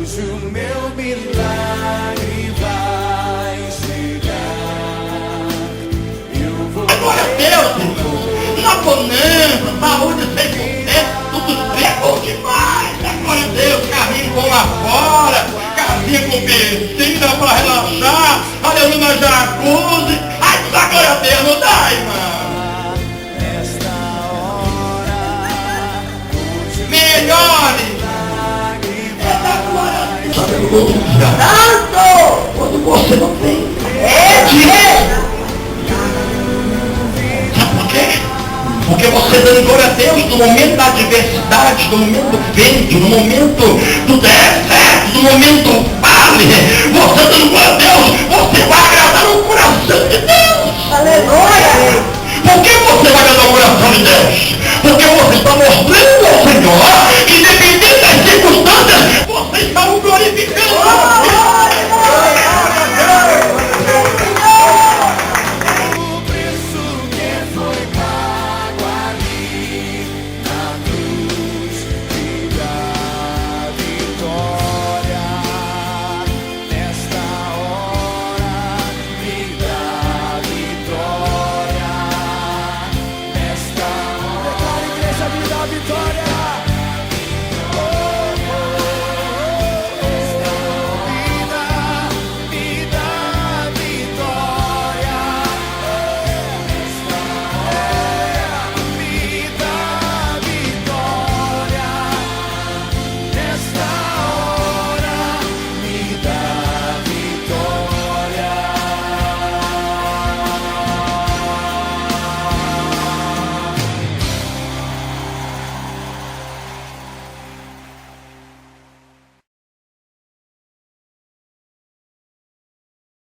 Hoje o meu milagre vai chegar. Eu vou. Glória a Deus, irmão. Uma bonança, saúde 100%, tudo bem, bom demais. Glória a Deus, carrinho bom lá fora, casinha com piscina pra relaxar, aleluia, na jacuzzi. Ai, dá glória a Deus, não dá, irmão? Melhore! Santo! Quando você não tem, é direito! Sabe por quê? Porque você dando glória a Deus no momento da adversidade, no momento do vento, no momento do deserto, no momento vale, você dando glória a Deus, você vai agradar o coração de Deus! Aleluia! Por que você vai agradar o coração de Deus? Porque você está mostrando